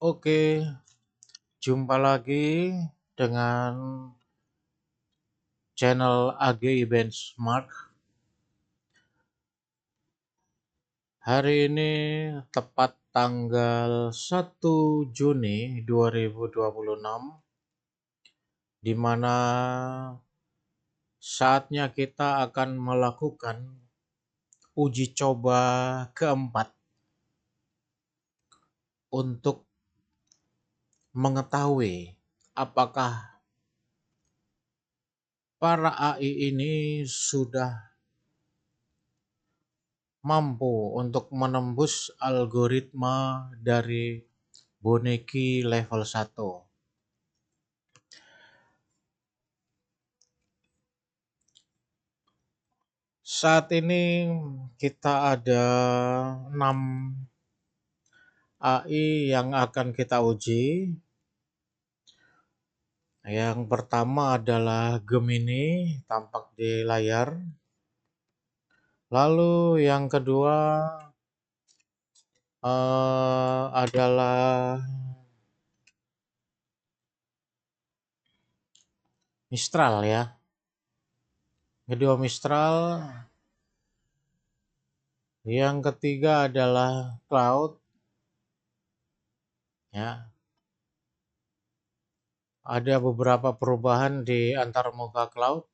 Oke, jumpa lagi dengan channel AGI Benchmark. Hari ini tepat tanggal 1 Juni 2026, di mana saatnya kita akan melakukan uji coba keempat untuk mengetahui apakah para AI ini sudah mampu untuk menembus algoritma dari Boneki level 1. Saat ini kita ada 6 AI yang akan kita uji. Yang pertama adalah Gemini, tampak di layar. Lalu yang kedua adalah Mistral ya. Kedua Mistral. Yang ketiga adalah Cloud. Ya. Ada beberapa perubahan di antarmuka Cloud.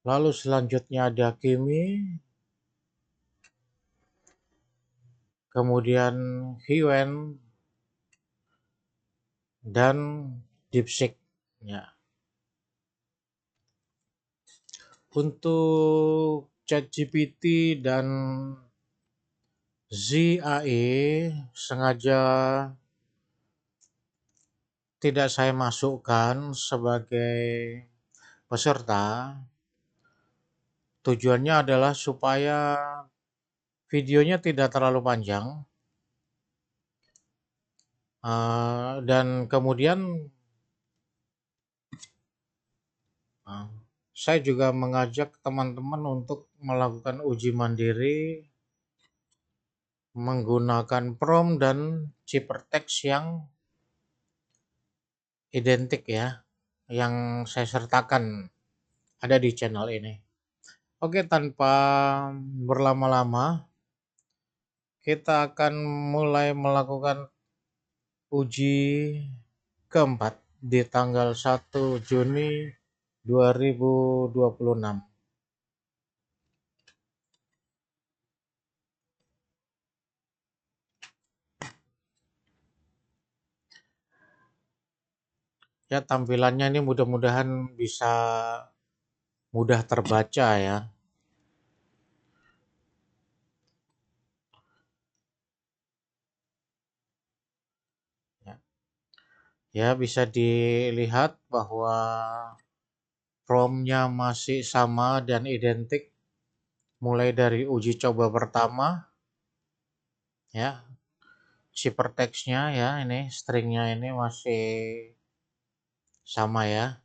Lalu selanjutnya ada Kimi. Kemudian Hiwen dan DeepSeek. Ya. Untuk ChatGPT dan ZAI sengaja tidak saya masukkan sebagai peserta. Tujuannya adalah supaya videonya tidak terlalu panjang. Dan kemudian saya juga mengajak teman-teman untuk melakukan uji mandiri menggunakan prompt dan ciphertext yang identik ya, yang saya sertakan ada di channel ini. Oke, tanpa berlama-lama, kita akan mulai melakukan uji keempat di tanggal 1 Juni 2026. Ya, tampilannya ini mudah-mudahan bisa mudah terbaca ya. Ya, bisa dilihat bahwa prompt-nya masih sama dan identik mulai dari uji coba pertama ya. Ciphertext-nya ya, ini stringnya ini masih sama ya.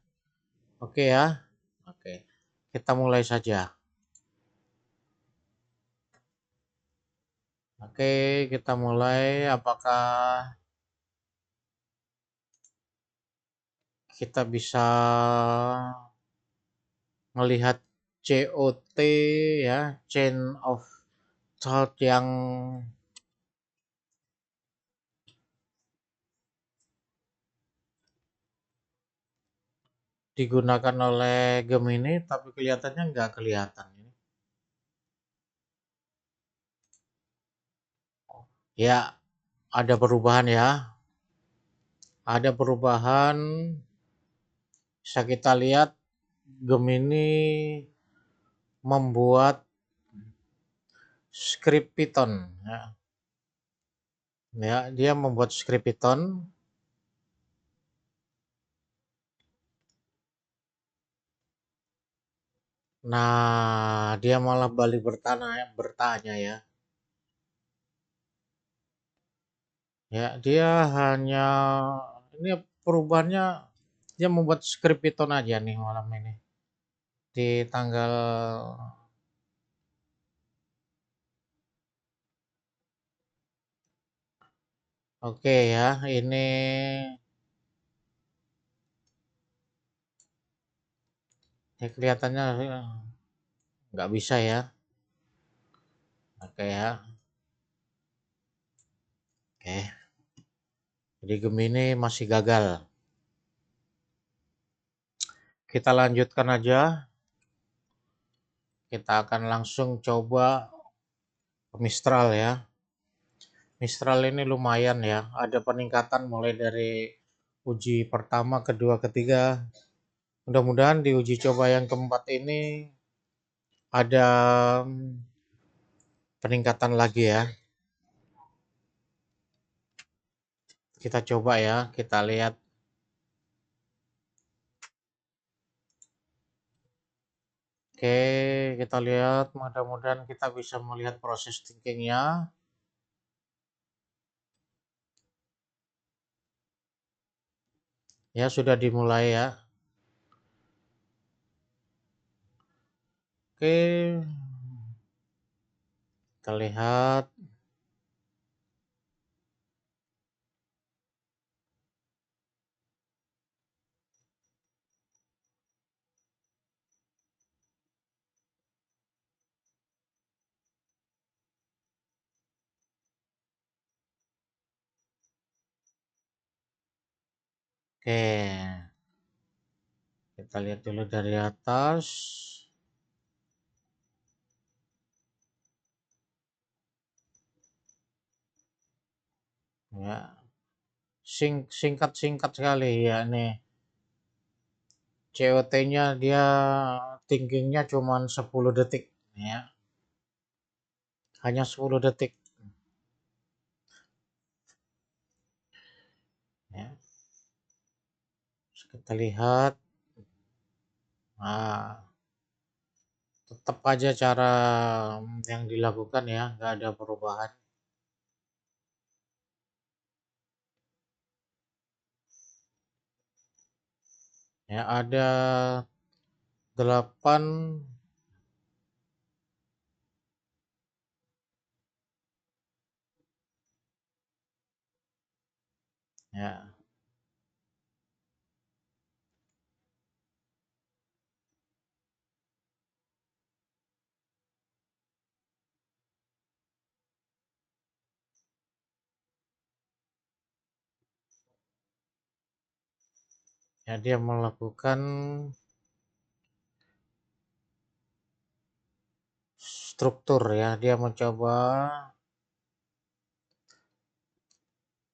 Oke ya. Oke. Kita mulai saja. Oke, kita mulai. Apakah kita bisa melihat COT ya, chain of thought yang digunakan oleh Gemini, tapi kelihatannya nggak kelihatan. Ya, ada perubahan ya. Ada perubahan. Bisa kita lihat Gemini membuat script Python ya. Ya, dia membuat script Python. Nah, dia malah balik bertanya ya. Ya, dia hanya ini perubahannya dia membuat script Python aja nih malam ini. Di tanggal Oke ya, ini ya kelihatannya nggak bisa ya. Oke ya, oke. Jadi Gemini masih gagal. Kita lanjutkan aja. Kita akan langsung coba Mistral ya. Mistral ini lumayan ya, ada peningkatan mulai dari uji pertama, kedua, ketiga. Mudah-mudahan di uji coba yang keempat ini ada peningkatan lagi ya. Kita coba ya, kita lihat. Oke, kita lihat. Mudah-mudahan kita bisa melihat proses thinkingnya. Ya, sudah dimulai ya. Oke, kita lihat. Oke, kita lihat dulu dari atas. Ya, singkat-singkat sekali ya nih. COT-nya dia thinkingnya cuma 10 detik ya. Hanya 10 detik ya. Kita lihat. Nah, tetap aja cara yang dilakukan ya, nggak ada perubahan. Ya, ada 8 ya. Ya, dia melakukan struktur ya, dia mencoba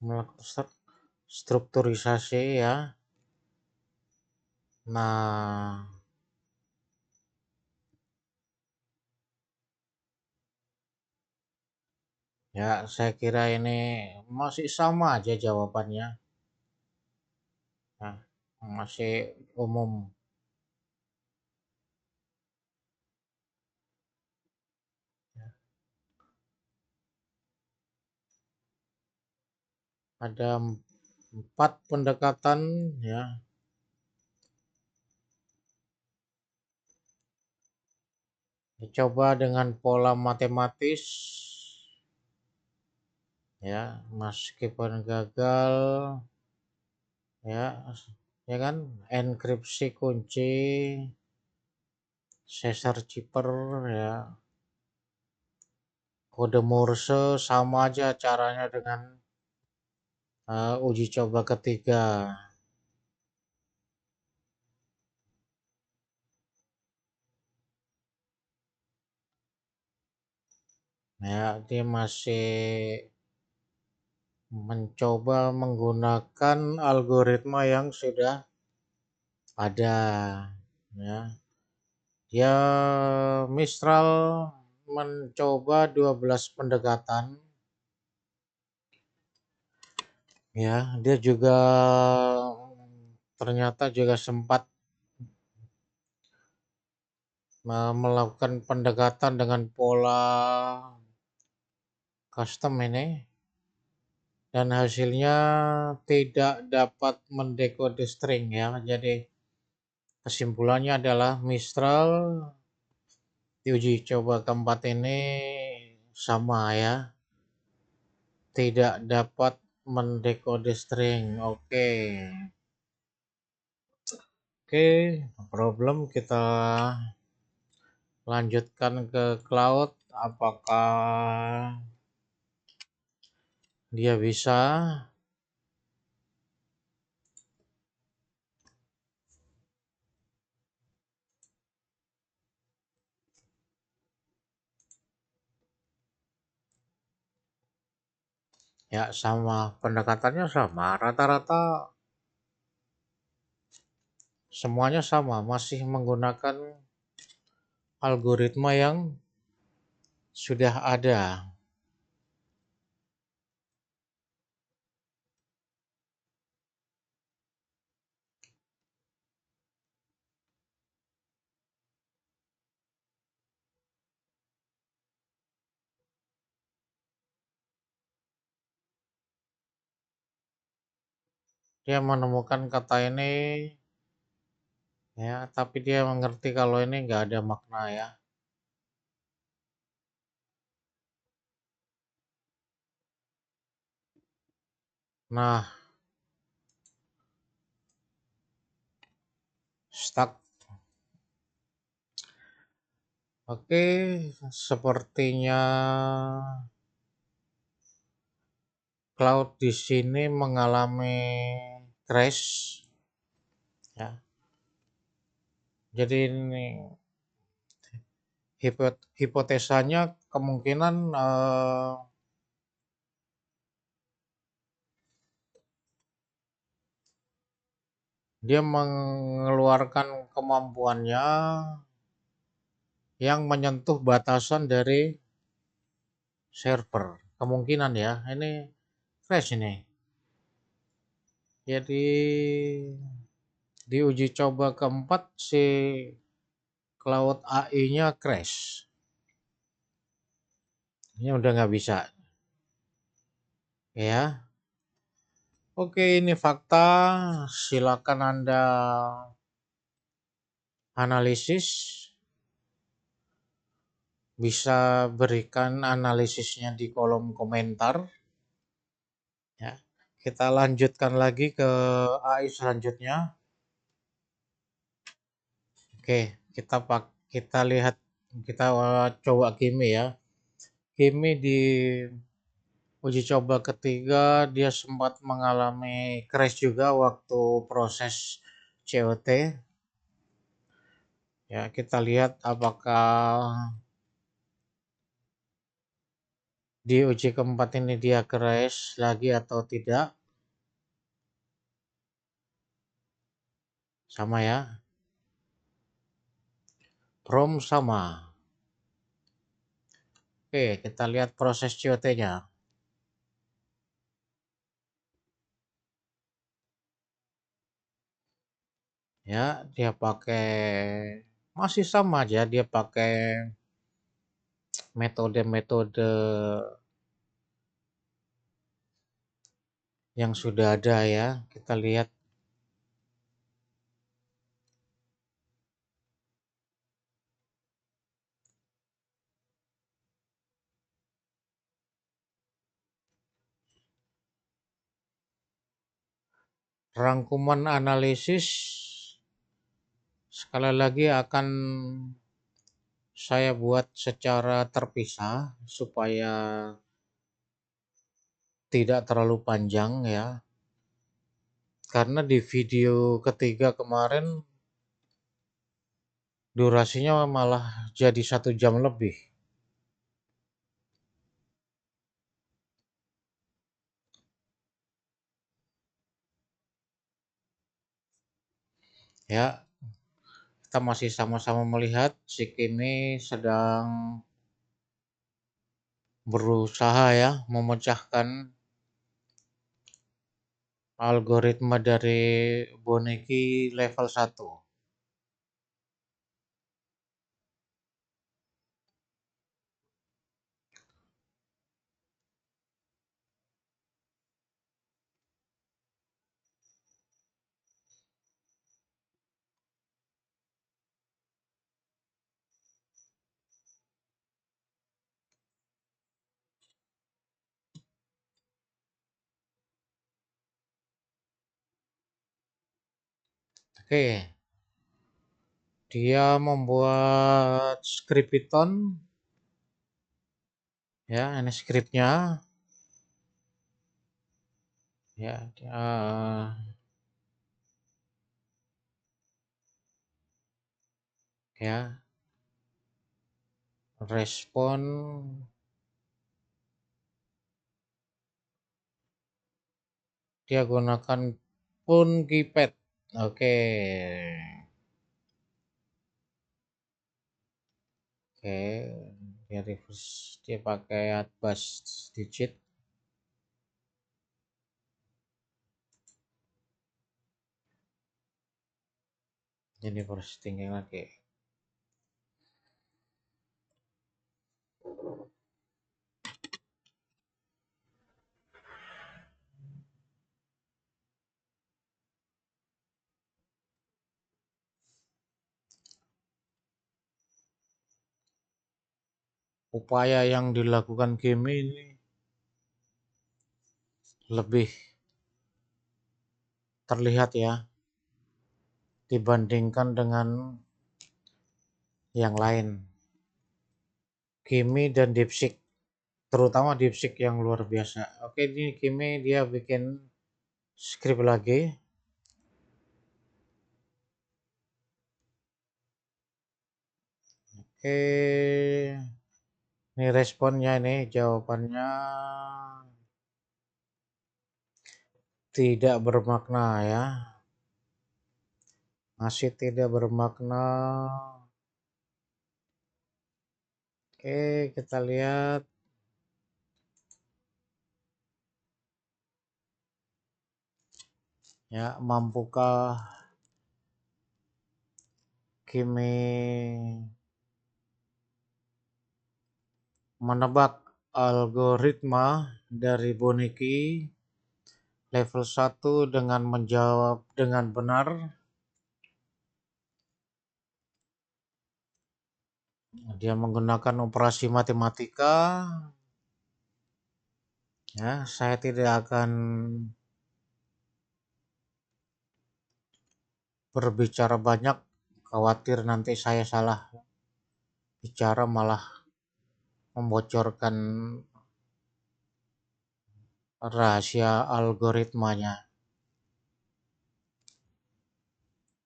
melakukan strukturisasi ya. Nah, ya saya kira ini masih sama aja jawabannya. Nah, masih umum. Ada 4 pendekatan ya. Dicoba dengan pola matematis ya, meskipun gagal ya, ya kan, enkripsi kunci, Caesar Cipher ya, kode Morse sama aja caranya dengan uji coba ketiga. Ya, dia masih mencoba menggunakan algoritma yang sudah ada ya. Dia Mistral mencoba 12 pendekatan ya, dia juga ternyata juga sempat melakukan pendekatan dengan pola custom ini dan hasilnya tidak dapat mendekode string ya. Jadi kesimpulannya adalah Mistral di uji coba keempat ini sama ya, tidak dapat mendekode string. Oke. Oke, no problem. Kita lanjutkan ke cloud. Apakah dia bisa? Ya, sama. Pendekatannya sama. Rata-rata semuanya sama. Masih menggunakan algoritma yang sudah ada. Dia menemukan kata ini, ya, tapi dia mengerti kalau ini nggak ada makna ya. Nah, stuck. Oke, sepertinya cloud di sini mengalami crash, ya. Jadi ini hipotesanya kemungkinan dia mengeluarkan kemampuannya yang menyentuh batasan dari server. Kemungkinan ya, ini crash ini. Jadi di uji coba keempat si Cloud AI-nya crash. Ini udah nggak bisa. Ya, oke ini fakta. Silakan Anda analisis. Bisa berikan analisisnya di kolom komentar. Ya, kita lanjutkan lagi ke AI selanjutnya. Oke, kita lihat kita coba Kimi ya. Kimi di uji coba ketiga dia sempat mengalami crash juga waktu proses COT. Ya, kita lihat apakah di uji keempat ini dia crash lagi atau tidak. Sama ya. Prom sama. Oke, kita lihat proses COT-nya. Ya, dia pakai masih sama aja dia pakai metode-metode yang sudah ada ya. Kita lihat rangkuman analisis sekali lagi akan saya buat secara terpisah supaya tidak terlalu panjang ya. Karena di video ketiga kemarin durasinya malah jadi 1 jam lebih. Ya, kita masih sama-sama melihat si Kimi sedang berusaha ya memecahkan algoritma dari boneki level 1. Oke, dia membuat skrip Python, ya, ini skripnya, ya, ya, respon, dia gunakan PwnKeyPad. Oke, oke, dia reverse, dia pakai Atbas digit. Jadi tinggi lagi. Upaya yang dilakukan Kimi ini lebih terlihat ya dibandingkan dengan yang lain. Kimi dan DeepSeek, terutama DeepSeek yang luar biasa. Oke, ini Kimi dia bikin skrip lagi. Oke, ini responnya, ini jawabannya tidak bermakna ya, masih tidak bermakna. Oke, kita lihat. Ya, mampukah Kimi menebak algoritma dari Bonichi level 1 dengan menjawab dengan benar? Dia menggunakan operasi matematika. Ya, saya tidak akan berbicara banyak, khawatir nanti saya salah bicara malah membocorkan rahasia algoritmanya.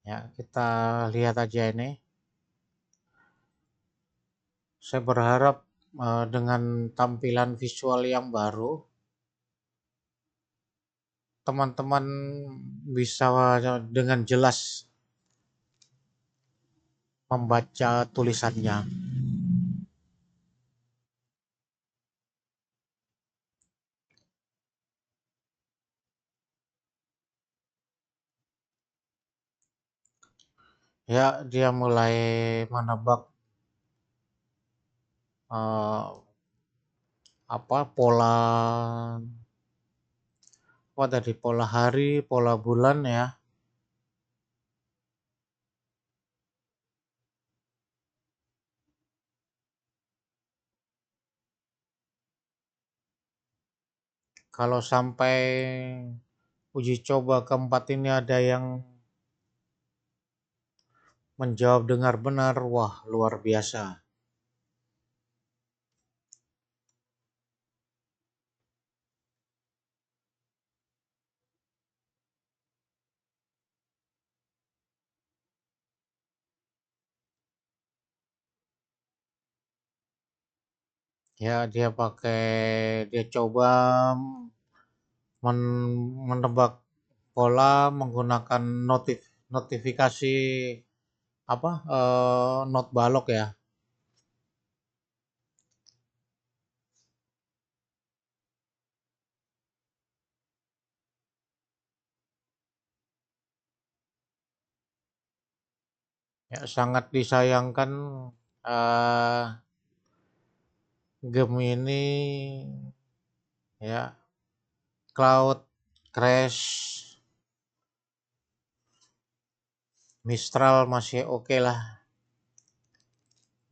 Ya, kita lihat aja ini. Saya berharap dengan tampilan visual yang baru, teman-teman bisa dengan jelas membaca tulisannya. Ya, dia mulai menebak uh, apa pola, apa tadi, pola hari, pola bulan ya. Kalau sampai uji coba keempat ini ada yang menjawab dengar benar, wah luar biasa. Ya, dia coba menebak pola menggunakan notifikasi apa, not balok ya. Ya, sangat disayangkan uh, game ini ya, cloud crash. Mistral masih oke lah,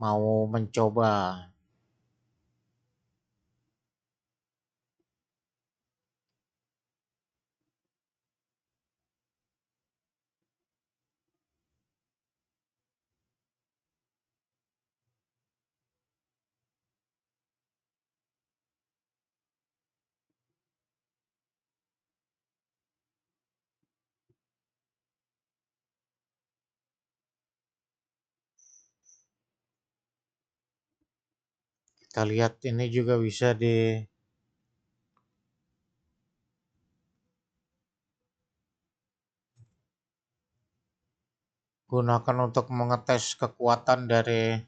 mau mencoba. Kita lihat ini juga bisa digunakan untuk mengetes kekuatan dari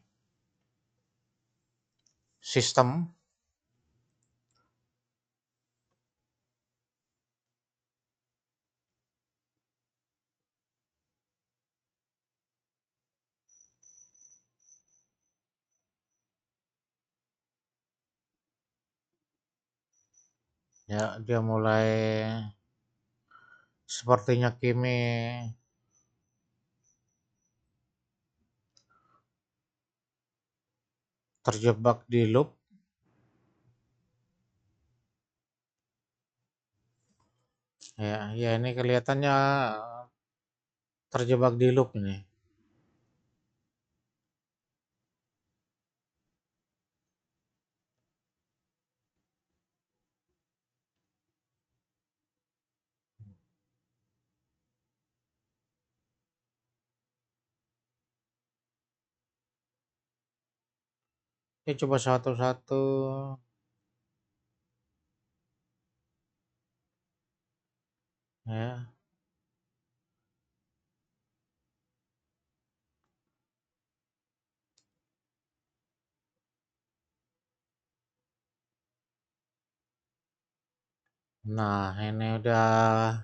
sistem. Ya, dia mulai sepertinya Kimi terjebak di loop. Ya, ya ini kelihatannya terjebak di loop ini. Ini coba satu-satu. Ya. Nah, ini udah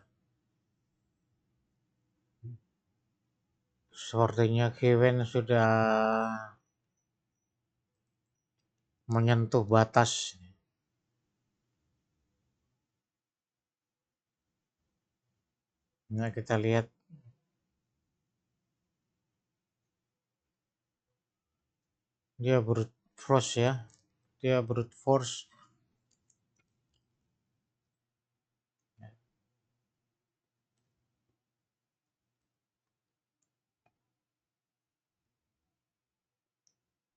sepertinya Kevin sudah menyentuh batas. Nah, kita lihat dia brute force ya. Dia brute force.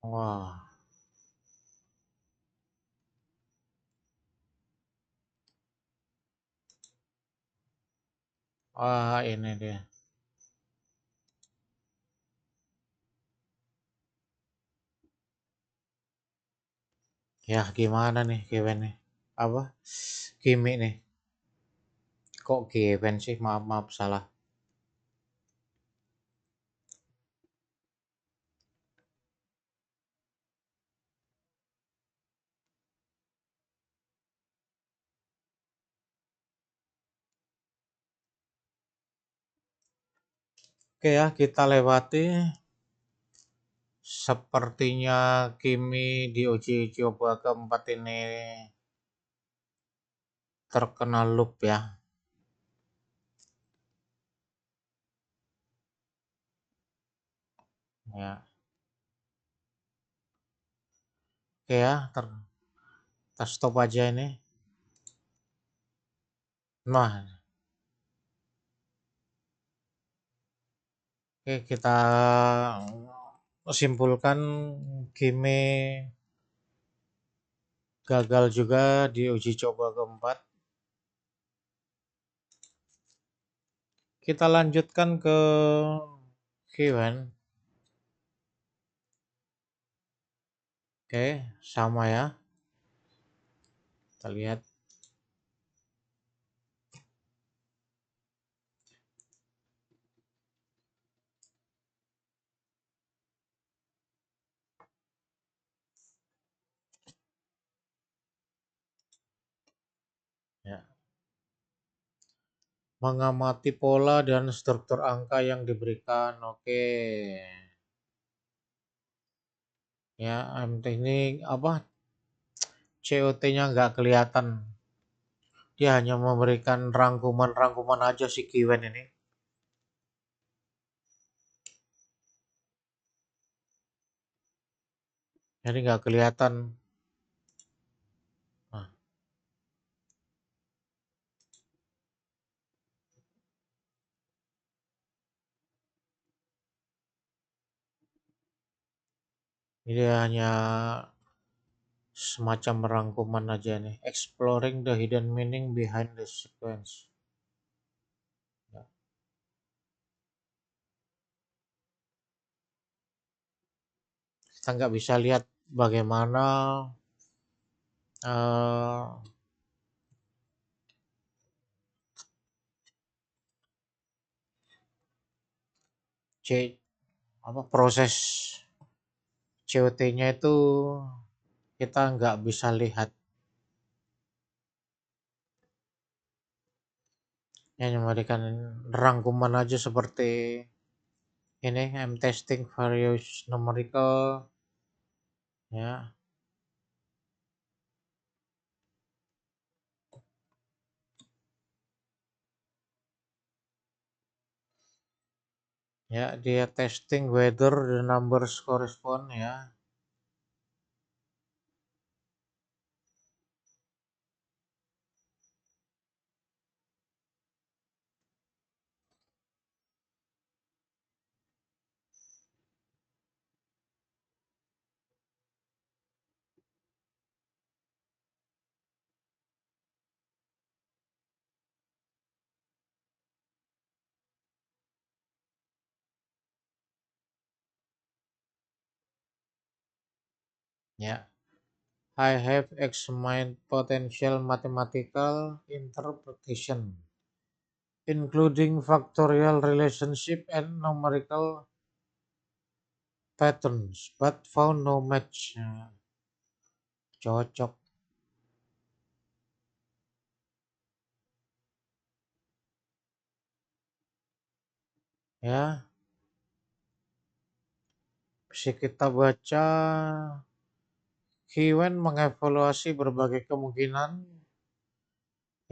Wah, wah ini dia. Ya gimana nih Kevin nih? Apa? Kimi nih. Kok Kevin sih? Maaf, maaf salah. Oke ya, kita lewati. Sepertinya Kimi di uji coba keempat ini terkena loop ya. Ya, oke ya, kita stop aja ini. Nah, oke kita simpulkan Kimi gagal juga di uji coba keempat. Kita lanjutkan ke Kiwen. Oke, sama ya. Kita lihat. Ya. Mengamati pola dan struktur angka yang diberikan. Oke. Ya, ini apa? COT-nya nggak kelihatan. Dia hanya memberikan rangkuman-rangkuman aja si Kiwen ini. Jadi nggak kelihatan. Nah, ini hanya semacam rangkuman aja nih. Exploring the hidden meaning behind the sequence. Ya, kita nggak bisa lihat bagaimana eh, C, proses COT-nya itu kita nggak bisa lihat. Ya, memberikan rangkuman aja seperti ini, I'm testing various numerical, ya. Ya, dia testing whether the numbers correspond, ya. Ya, I have examined potential mathematical interpretation, including factorial relationship and numerical patterns, but found no match. Ya, cocok, ya. Bisa kita baca, Kiwen mengevaluasi berbagai kemungkinan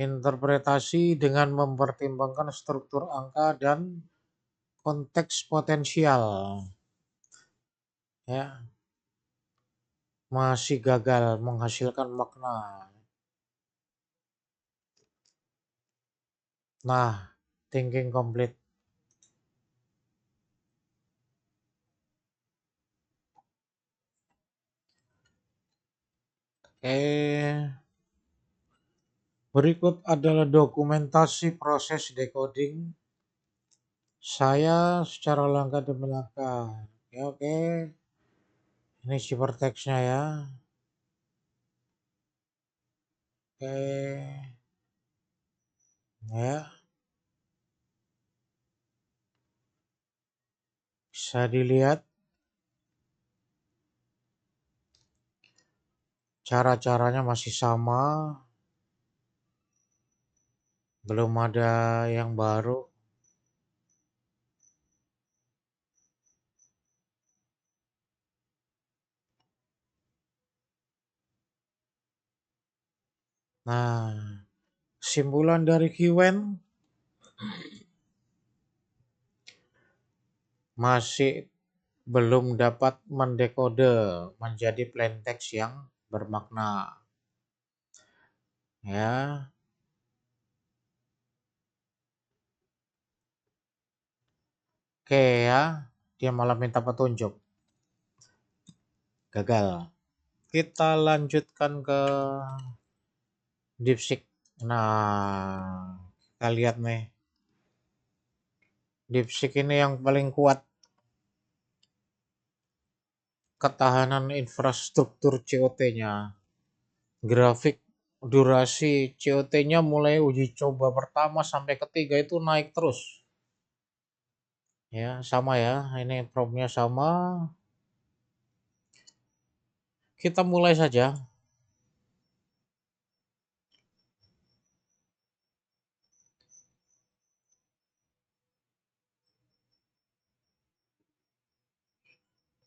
interpretasi dengan mempertimbangkan struktur angka dan konteks potensial. Ya, masih gagal menghasilkan makna. Nah, thinking complete. Berikut adalah dokumentasi proses decoding saya secara langkah demi langkah. Oke. Ini teksnya ya. Oke. Ya, bisa dilihat cara-caranya masih sama, belum ada yang baru. Nah, kesimpulan dari Kiwen masih belum dapat mendekode menjadi plain text yang bermakna. Ya, oke ya. Dia malah minta petunjuk. Gagal. Kita lanjutkan ke DeepSeek. Nah, kita lihat nih. DeepSeek ini yang paling kuat ketahanan infrastruktur COT-nya. Grafik durasi COT-nya mulai uji coba pertama sampai ketiga itu naik terus. Ya, sama ya. Ini promnya sama. Kita mulai saja.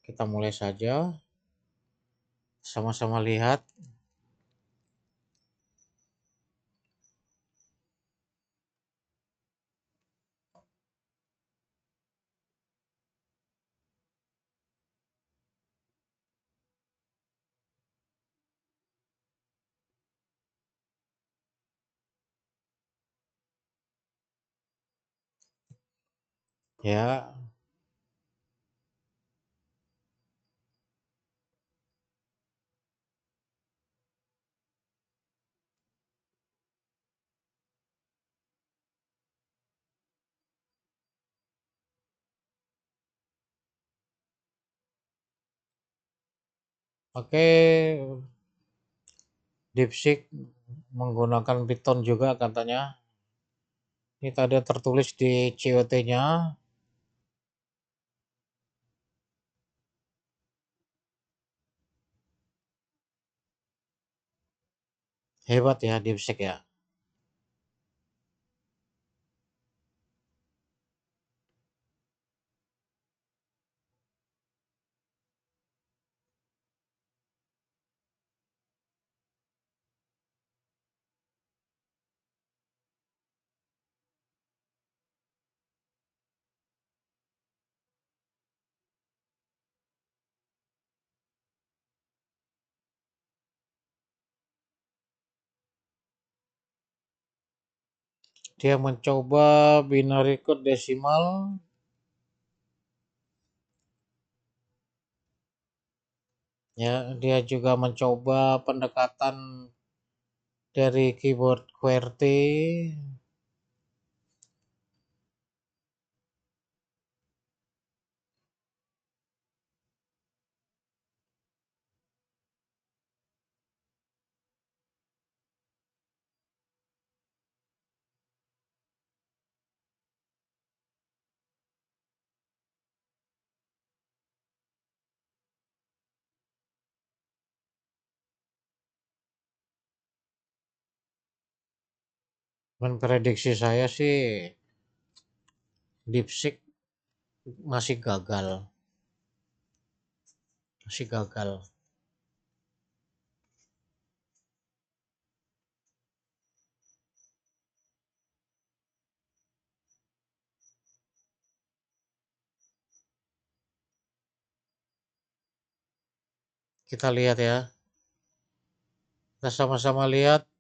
Kita mulai saja. Sama-sama lihat. Ya, Oke, DeepSeek menggunakan Python juga katanya. Ini tadi tertulis di COT-nya. Hebat ya DeepSeek ya. Dia mencoba binary code desimal. Ya, dia juga mencoba pendekatan dari keyboard QWERTY. Prediksi saya sih DeepSeek masih gagal, masih gagal. Kita lihat ya, kita sama-sama lihat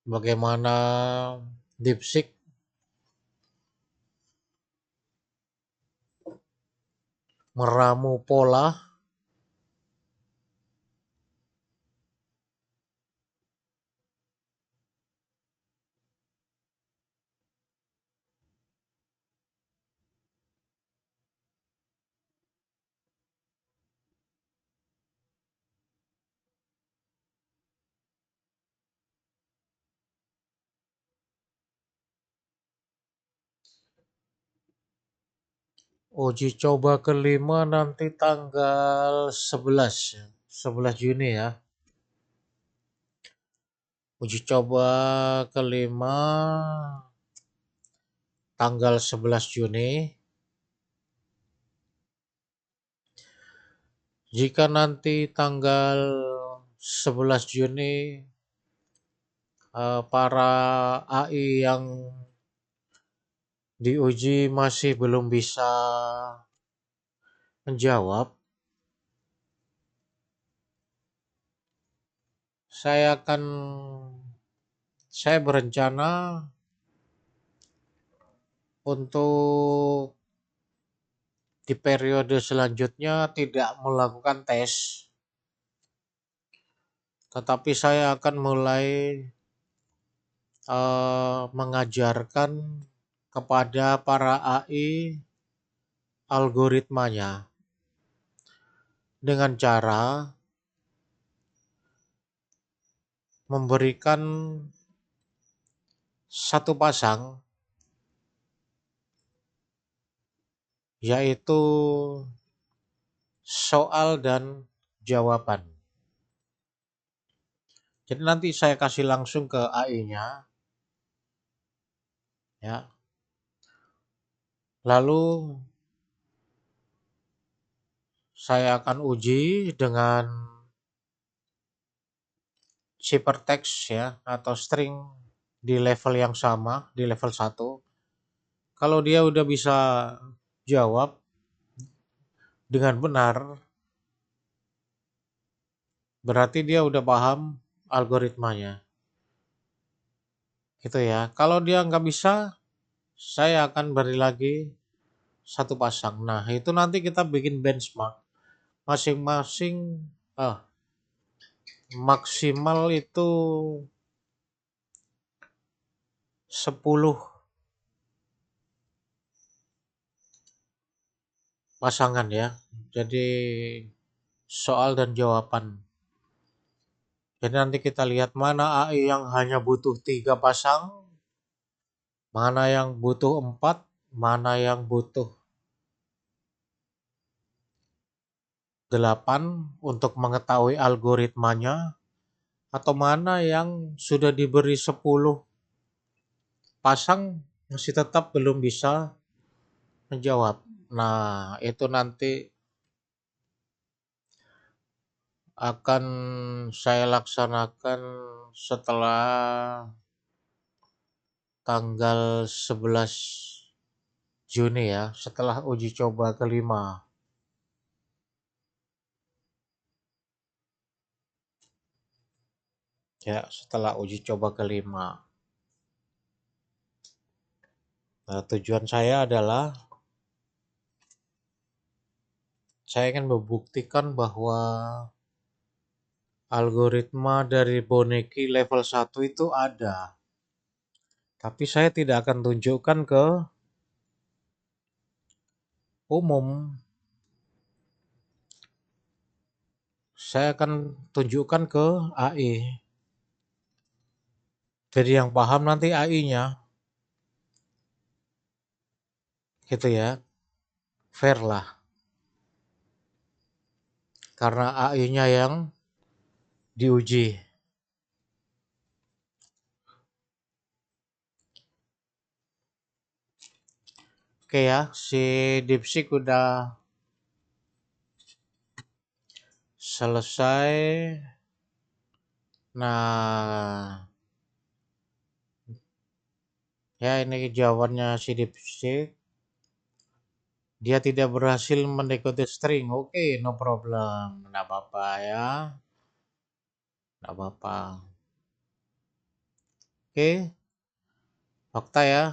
bagaimana DeepSeek meramu pola. Uji coba kelima nanti tanggal 11 Juni ya. Uji coba kelima tanggal 11 Juni. Jika nanti tanggal 11 Juni para AI yang diuji masih belum bisa menjawab, saya akan saya berencana untuk di periode selanjutnya tidak melakukan tes, tetapi saya akan mulai mengajarkan kepada para AI algoritmanya dengan cara memberikan satu pasang, yaitu soal dan jawaban. Jadi nanti saya kasih langsung ke AI-nya, ya. Lalu saya akan uji dengan ciphertext ya atau string di level yang sama, di level 1. Kalau dia udah bisa jawab dengan benar, berarti dia udah paham algoritmanya. Gitu ya. Kalau dia nggak bisa, saya akan beri lagi satu pasang. Nah, itu nanti kita bikin benchmark. Masing-masing ah, maksimal itu 10 pasangan ya. Jadi soal dan jawaban. Jadi nanti kita lihat mana AI yang hanya butuh 3 pasang, mana yang butuh 4, mana yang butuh 8 untuk mengetahui algoritmanya, atau mana yang sudah diberi 10 pasang masih tetap belum bisa menjawab. Nah, itu nanti akan saya laksanakan setelah tanggal 11 Juni ya, setelah uji coba kelima. Ya, setelah uji coba kelima. Nah, tujuan saya adalah saya ingin membuktikan bahwa algoritma dari Boneki level 1 itu ada. Tapi saya tidak akan tunjukkan ke umum. Saya akan tunjukkan ke AI. Jadi yang paham nanti AI-nya. Gitu ya. Fair lah. Karena AI-nya yang diuji. Oke ya, si DeepSeek udah selesai. Nah, ya ini jawabannya si DeepSeek. Dia tidak berhasil mendekode string. Oke, no problem. Nggak apa-apa ya. Nggak apa-apa. Oke, fakta ya.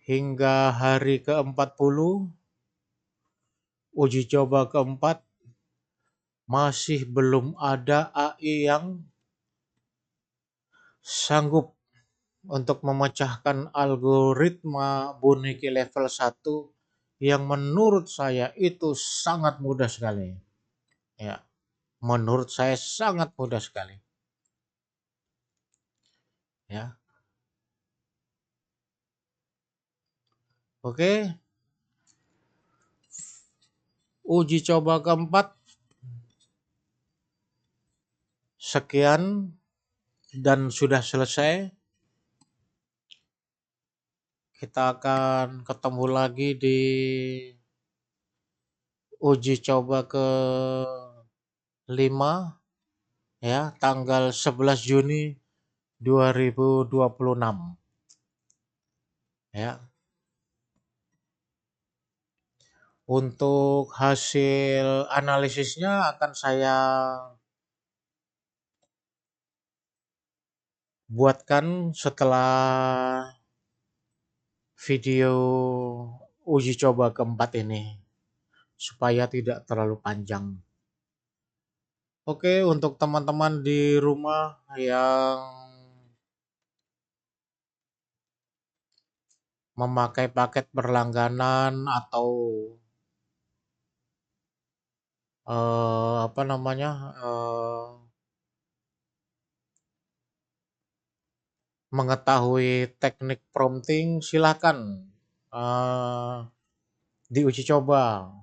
Hingga hari ke-40, uji coba keempat, masih belum ada AI yang sanggup untuk memecahkan algoritma Boneki level 1 yang menurut saya itu sangat mudah sekali. Ya, menurut saya sangat mudah sekali. Ya. Oke, uji coba keempat sekian dan sudah selesai. Kita akan ketemu lagi di uji coba ke 5 ya, tanggal 11 Juni 2026 ya. Untuk hasil analisisnya akan saya buatkan setelah video uji coba keempat ini supaya tidak terlalu panjang. Oke, untuk teman-teman di rumah yang memakai paket berlangganan atau apa namanya, mengetahui teknik prompting, silakan diuji coba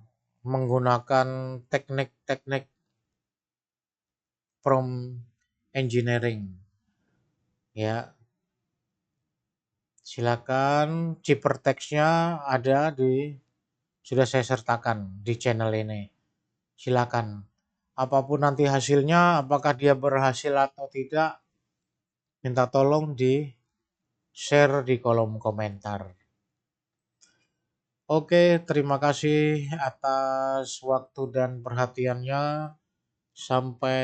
menggunakan teknik-teknik prompt engineering ya. Silakan, ciphertext-nya ada di sudah saya sertakan di channel ini. Silakan. Apapun nanti hasilnya, apakah dia berhasil atau tidak, minta tolong di share di kolom komentar. Oke, terima kasih atas waktu dan perhatiannya. Sampai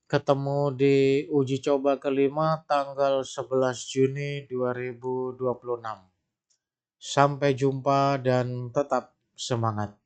ketemu di uji coba kelima tanggal 11 Juni 2026. Sampai jumpa dan tetap semangat.